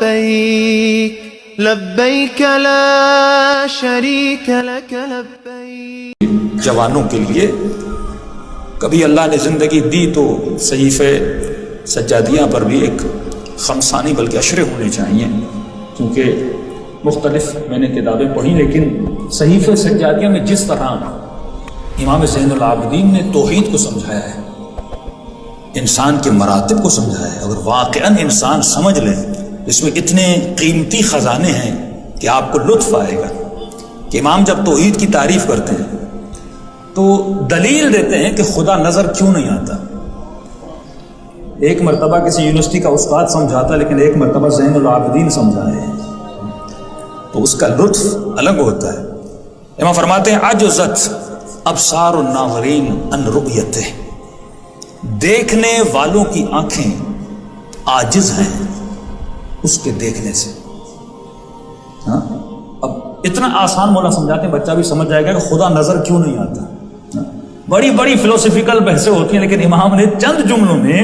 لبيك لبيك لا شريك لك لبيك. جوانوں کے لیے کبھی اللہ نے زندگی دی تو صحیفے سجادیہ پر بھی ایک خمسانی بلکہ اشرے ہونے چاہیے، کیونکہ مختلف میں نے کتابیں پڑھی، لیکن صحیفے سجادیہ میں جس طرح امام زین العابدین نے توحید کو سمجھایا ہے، انسان کے مراتب کو سمجھایا ہے، اگر واقعاً انسان سمجھ لے اس میں اتنے قیمتی خزانے ہیں کہ آپ کو لطف آئے گا کہ امام جب توحید کی تعریف کرتے ہیں تو دلیل دیتے ہیں کہ خدا نظر کیوں نہیں آتا. ایک مرتبہ کسی یونیورسٹی کا استاد سمجھاتا لیکن ایک مرتبہ زین العابدین سمجھائے تو اس کا لطف الگ ہوتا ہے. امام فرماتے ہیں عجزت ابصار الناظرین عن رؤیتہ، دیکھنے والوں کی آنکھیں عاجز ہیں اس کے دیکھنے سے. ہاں اب اتنا آسان مولا سمجھاتے ہیں بچہ بھی سمجھ جائے گا کہ خدا نظر کیوں نہیں آتا. بڑی بڑی فلسفیکل بحثیں ہوتی ہیں لیکن امام نے چند جملوں میں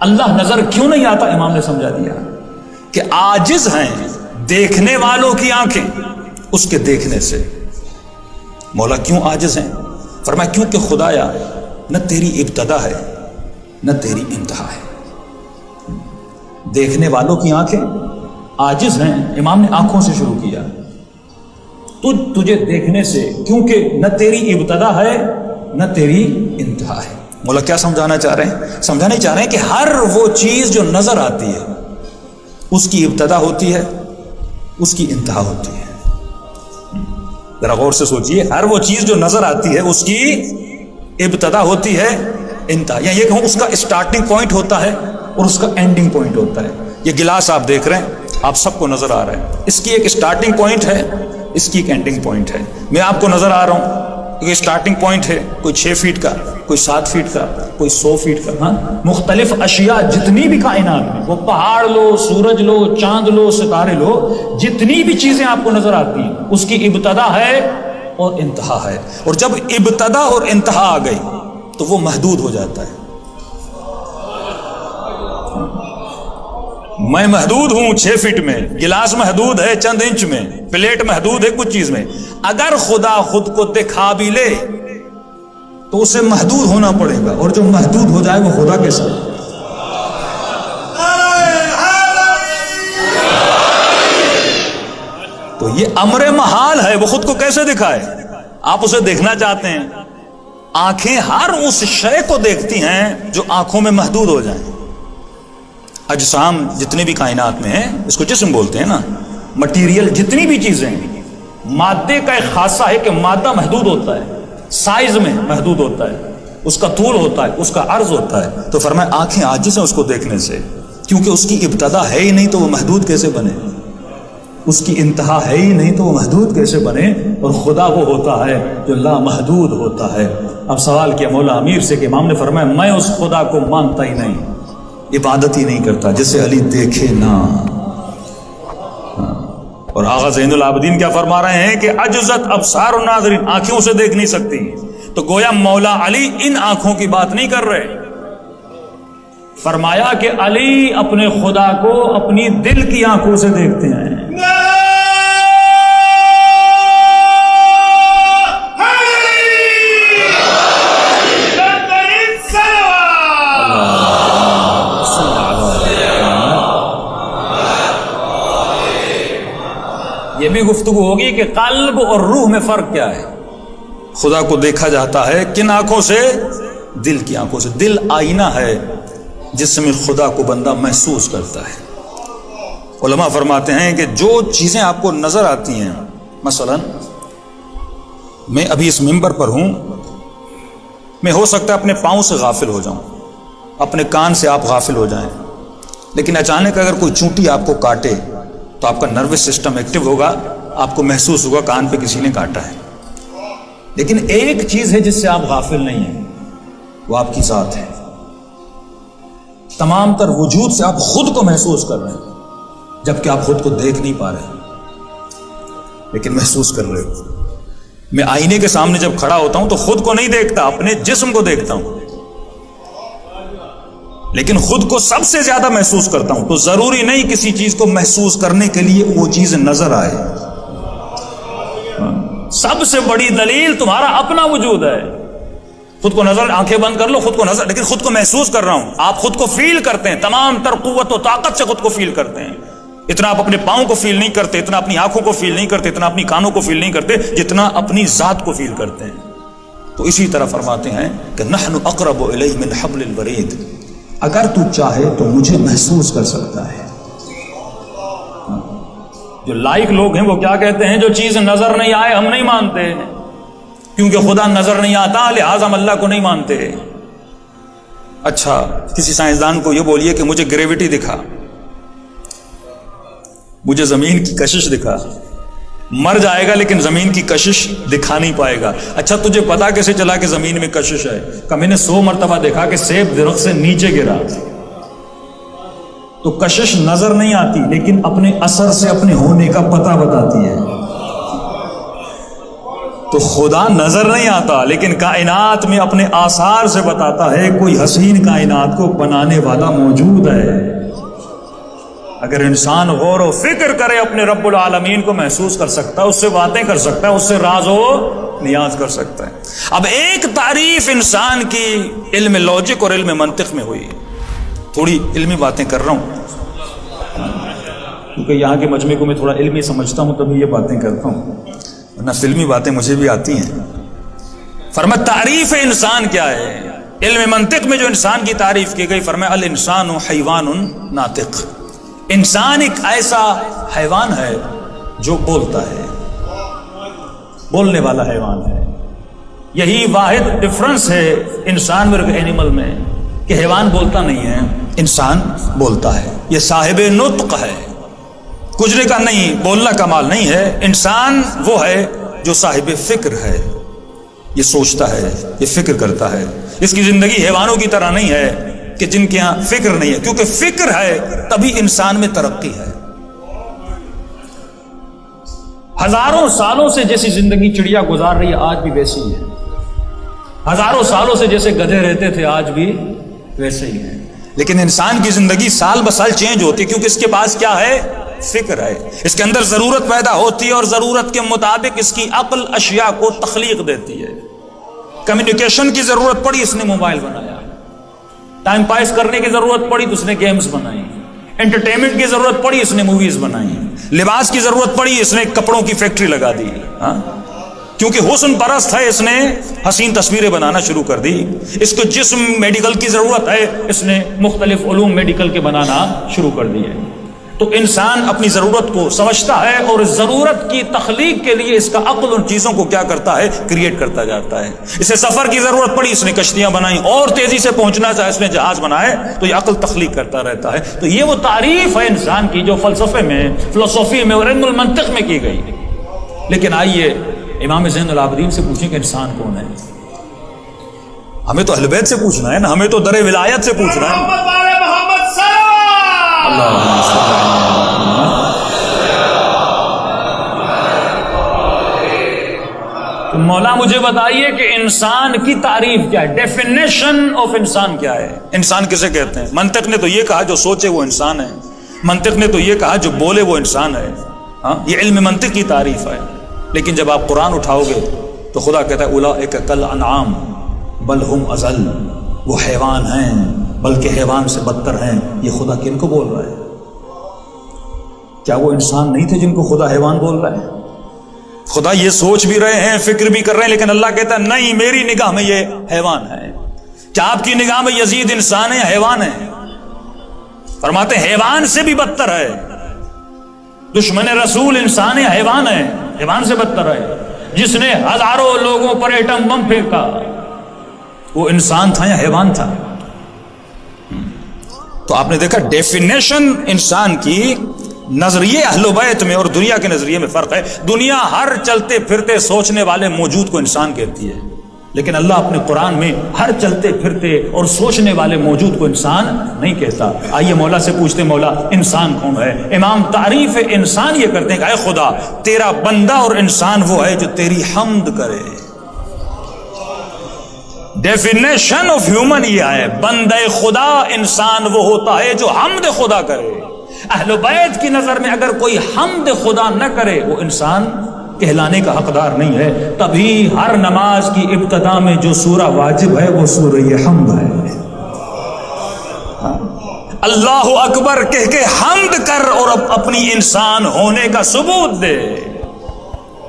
اللہ نظر کیوں نہیں آتا امام نے سمجھا دیا کہ عاجز ہیں دیکھنے والوں کی آنکھیں اس کے دیکھنے سے. مولا کیوں عاجز ہیں؟ فرمایا کیونکہ خدایا نہ تیری ابتدا ہے نہ تیری انتہا ہے. دیکھنے والوں کی آنکھیں عاجز ہیں. امام نے آنکھوں سے شروع کیا، تجھے دیکھنے سے، کیونکہ نہ تیری ابتدا ہے نہ تیری انتہا ہے. مولا کیا سمجھانا چاہ رہے ہیں؟ سمجھانا چاہ رہے ہیں کہ ہر وہ چیز جو نظر آتی ہے اس کی ابتدا ہوتی ہے اس کی انتہا ہوتی ہے. ذرا غور سے سوچئے، ہر وہ چیز جو نظر آتی ہے اس کی ابتدا ہوتی ہے انتہا، یا یہ کہوں اس کا اسٹارٹنگ پوائنٹ ہوتا ہے اور اس کا اینڈنگ پوائنٹ ہوتا ہے. یہ گلاس آپ دیکھ رہے ہیں، آپ سب کو نظر آ رہا ہے، اس کی ایک اسٹارٹنگ پوائنٹ ہے، اس کی ایک اینڈنگ پوائنٹ ہے. میں آپ کو نظر آ رہا ہوں، یہ اسٹارٹنگ پوائنٹ ہے کوئی 6 فیٹ کا، کوئی 7 فیٹ کا، کوئی 100 فیٹ کا. ہاں مختلف اشیاء جتنی بھی کائنات میں، وہ پہاڑ لو، سورج لو، چاند لو، ستارے لو، جتنی بھی چیزیں آپ کو نظر آتی ہیں اس کی ابتدا ہے اور انتہا ہے. اور جب ابتدا اور انتہا آ گئی تو وہ محدود ہو جاتا ہے. میں محدود ہوں 6 فٹ میں، گلاس محدود ہے چند انچ میں، پلیٹ محدود ہے کچھ چیز میں. اگر خدا خود کو دکھا بھی لے تو اسے محدود ہونا پڑے گا، اور جو محدود ہو جائے وہ خدا کے ساتھ. تو یہ امر محال ہے، وہ خود کو کیسے دکھائے؟ آپ اسے دیکھنا چاہتے ہیں، آنکھیں ہر اس شے کو دیکھتی ہیں جو آنکھوں میں محدود ہو جائیں. اجسام جتنے بھی کائنات میں ہیں، اس کو جسم بولتے ہیں نا، مٹیریل جتنی بھی چیزیں ہیں، مادے کا ایک خاصہ ہے کہ مادہ محدود ہوتا ہے، سائز میں محدود ہوتا ہے، اس کا طول ہوتا ہے، اس کا عرض ہوتا ہے. تو فرمایا آنکھیں عاجز ہیں اس کو دیکھنے سے، کیونکہ اس کی ابتدا ہے ہی نہیں تو وہ محدود کیسے بنے، اس کی انتہا ہے ہی نہیں تو وہ محدود کیسے بنے. اور خدا وہ ہوتا ہے جو لامحدود ہوتا ہے. اب سوال کیا مولا امیر سے کہ امام نے فرمایا میں اس خدا کو مانتا ہی نہیں، عبادت ہی نہیں کرتا جسے علی دیکھے نہ. اور آغا زین العابدین کیا فرما رہے ہیں کہ عجزت ابصار الناظرین، آنکھیں اسے دیکھ نہیں سکتی. تو گویا مولا علی ان آنکھوں کی بات نہیں کر رہے، فرمایا کہ علی اپنے خدا کو اپنی دل کی آنکھوں سے دیکھتے ہیں. یہ بھی گفتگو ہوگی کہ قلب اور روح میں فرق کیا ہے. خدا کو دیکھا جاتا ہے کن آنکھوں سے؟ دل کی آنکھوں سے. دل آئینہ ہے جس میں خدا کو بندہ محسوس کرتا ہے. علماء فرماتے ہیں کہ جو چیزیں آپ کو نظر آتی ہیں، مثلا میں ابھی اس منبر پر ہوں، میں ہو سکتا ہے اپنے پاؤں سے غافل ہو جاؤں، اپنے کان سے آپ غافل ہو جائیں، لیکن اچانک اگر کوئی چونٹی آپ کو کاٹے تو آپ کا نروس سسٹم ایکٹیو ہوگا، آپ کو محسوس ہوگا کان پہ کسی نے کاٹا ہے. لیکن ایک چیز ہے جس سے آپ غافل نہیں ہیں، وہ آپ کی ذات ہے. تمام تر وجود سے آپ خود کو محسوس کر رہے ہیں جبکہ آپ خود کو دیکھ نہیں پا رہے لیکن محسوس کر رہے ہو. میں آئینے کے سامنے جب کھڑا ہوتا ہوں تو خود کو نہیں دیکھتا، اپنے جسم کو دیکھتا ہوں. لیکن خود کو سب سے زیادہ محسوس کرتا ہوں، تو ضروری نہیں کسی چیز کو محسوس کرنے کے لیے وہ چیز نظر آئے۔ سب سے بڑی دلیل تمہارا اپنا وجود ہے۔ خود کو نظر، آنکھیں بند کر لو، خود کو نظر، لیکن خود کو محسوس کر رہا ہوں۔ آپ خود کو فیل کرتے ہیں، تمام تر قوت و طاقت سے خود کو فیل کرتے ہیں۔ اتنا آپ اپنے پاؤں کو فیل نہیں کرتے، اتنا اپنی آنکھوں کو فیل نہیں کرتے، اتنا اپنی کانوں کو فیل نہیں کرتے، جتنا اپنی ذات کو فیل کرتے ہیں۔ تو اسی طرح فرماتے ہیں کہ نحن اقرب الیہ من حبل الورید، اگر تو چاہے تو مجھے محسوس کر سکتا ہے۔ جو لائق لوگ ہیں وہ کیا کہتے ہیں؟ جو چیز نظر نہیں آئے ہم نہیں مانتے، کیونکہ خدا نظر نہیں آتا لہٰذا ہم اللہ کو نہیں مانتے۔ اچھا، کسی سائنسدان کو یہ بولیے کہ مجھے گریوٹی دکھا، مجھے زمین کی کشش دکھا، مر جائے گا لیکن زمین کی کشش دکھا نہیں پائے گا۔ اچھا تجھے پتا کیسے چلا کہ زمین میں کشش ہے؟ کہ میں نے 100 مرتبہ دیکھا کہ سیب درخت سے نیچے گرا۔ تو کشش نظر نہیں آتی لیکن اپنے اثر سے اپنے ہونے کا پتہ بتاتی ہے۔ تو خدا نظر نہیں آتا لیکن کائنات میں اپنے آثار سے بتاتا ہے کوئی حسین کائنات کو بنانے والا موجود ہے۔ اگر انسان غور و فکر کرے اپنے رب العالمین کو محسوس کر سکتا ہے، اس سے باتیں کر سکتا ہے، اس سے راز و نیاز کر سکتا ہے۔ اب ایک تعریف انسان کی علم لاجک اور علم منطق میں ہوئی، تھوڑی علمی باتیں کر رہا ہوں کیونکہ یہاں کے مجمع کو میں تھوڑا علمی سمجھتا ہوں تبھی یہ باتیں کرتا ہوں، ورنہ فلمی باتیں مجھے بھی آتی ہیں۔ فرمایا تعریف انسان کیا ہے؟ علم منطق میں جو انسان کی تعریف کی گئی، فرمایا الانسان حیوان ناطق، انسان ایک ایسا حیوان ہے جو بولتا ہے، بولنے والا حیوان ہے۔ یہی واحد ڈفرنس ہے انسان اور اینیمل میں کہ حیوان بولتا نہیں ہے، انسان بولتا ہے، یہ صاحب نطق ہے، گزرے کا نہیں، بولنا کا مال نہیں ہے۔ انسان وہ ہے جو صاحب فکر ہے، یہ سوچتا ہے، یہ فکر کرتا ہے۔ اس کی زندگی حیوانوں کی طرح نہیں ہے کہ جن کے ہاں فکر نہیں ہے، کیونکہ فکر ہے تبھی انسان میں ترقی ہے۔ ہزاروں سالوں سے جیسی زندگی چڑیا گزار رہی ہے آج بھی ویسی ہی ہے، ہزاروں سالوں سے جیسے گدھے رہتے تھے آج بھی ویسے ہی ہیں۔ لیکن انسان کی زندگی سال بسال چینج ہوتی ہے کیونکہ اس کے پاس کیا ہے؟ فکر ہے، اس کے اندر ضرورت پیدا ہوتی ہے اور ضرورت کے مطابق اس کی عقل اشیاء کو تخلیق دیتی ہے۔ کمیونیکیشن کی ضرورت پڑی، اس نے موبائل بنایا، ٹائم پاس کرنے کی ضرورت پڑی تو اس نے گیمز بنائی، انٹرٹینمنٹ کی ضرورت پڑی اس نے موویز بنائی، لباس کی ضرورت پڑی اس نے کپڑوں کی فیکٹری لگا دی، کیونکہ حسن پرست ہے اس نے حسین تصویریں بنانا شروع کر دی۔ اس کو جسم میڈیکل کی ضرورت ہے، اس نے مختلف علوم میڈیکل کے بنانا شروع کر دیے۔ تو انسان اپنی ضرورت کو سمجھتا ہے اور ضرورت کی تخلیق کے لیے اس کا عقل ان چیزوں کو کیا کرتا ہے؟ کریٹ کرتا جاتا ہے۔ اسے سفر کی ضرورت پڑی اس نے کشتیاں بنائیں، اور تیزی سے پہنچنا چاہے اس نے جہاز بنائے، تو یہ عقل تخلیق کرتا رہتا ہے۔ تو یہ وہ تعریف ہے انسان کی جو فلسفے میں، فلسفی میں اور علم المنطق میں کی گئی۔ لیکن آئیے امام زین العابدین سے پوچھیں کہ انسان کون ہے؟ ہمیں تو اہل بیت سے پوچھنا ہے نا، ہمیں تو در ولایت سے پوچھنا ہے۔ تو مولا مجھے بتائیے کہ انسان کی تعریف کیا ہے؟ ڈیفینیشن آف انسان کیا ہے؟ انسان کسے کہتے ہیں؟ منطق نے تو یہ کہا جو سوچے وہ انسان ہے، منطق نے تو یہ کہا جو بولے وہ انسان ہے۔ یہ علم منطق کی تعریف ہے۔ لیکن جب آپ قرآن اٹھاؤ گے تو خدا کہتا ہے اولئک کالانعام بل ہم اضل، وہ حیوان ہیں بلکہ حیوان سے بدتر ہیں۔ یہ خدا کن کو بول رہا ہے؟ کیا وہ انسان نہیں تھے جن کو خدا حیوان بول رہا ہے؟ خدا یہ سوچ بھی رہے ہیں، فکر بھی کر رہے ہیں، لیکن اللہ کہتا ہے نہیں، میری نگاہ میں یہ حیوان ہے۔ کیا آپ کی نگاہ میں یزید انسان ہے یا حیوان ہے؟ فرماتے ہیں حیوان سے بھی بدتر ہے۔ دشمن رسول انسان ہے، حیوان ہے، حیوان سے بدتر ہے۔ جس نے ہزاروں لوگوں پر ایٹم بم پھینکا وہ انسان تھا یا حیوان تھا؟ تو آپ نے دیکھا ڈیفینیشن انسان کی نظریے اہل بیت میں اور دنیا کے نظریے میں فرق ہے۔ دنیا ہر چلتے پھرتے سوچنے والے موجود کو انسان کہتی ہے، لیکن اللہ اپنے قرآن میں ہر چلتے پھرتے اور سوچنے والے موجود کو انسان نہیں کہتا۔ آئیے مولا سے پوچھتے مولا انسان کون ہے؟ امام تعریف انسان یہ کرتے ہیں کہ اے خدا تیرا بندہ اور انسان وہ ہے جو تیری حمد کرے۔ ڈیفینیشن آف ہیومن یہ ہے، بندے خدا انسان وہ ہوتا ہے جو حمد خدا کرے۔ اہل بیت کی نظر میں اگر کوئی حمد خدا نہ کرے وہ انسان کہلانے کا حقدار نہیں ہے۔ تبھی ہر نماز کی ابتدا میں جو سورہ واجب ہے وہ سورہ حمد ہے۔ اللہ اکبر کہہ کے حمد کر اور اپنی انسان ہونے کا ثبوت دے۔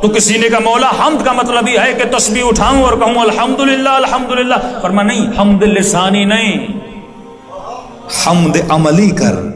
تو کسی نے کہا مولا حمد کا مطلب یہ ہے کہ تسبیح اٹھاؤں اور کہوں الحمدللہ الحمدللہ، فرمایا نہیں، حمد لسانی نہیں، حمد عملی کر۔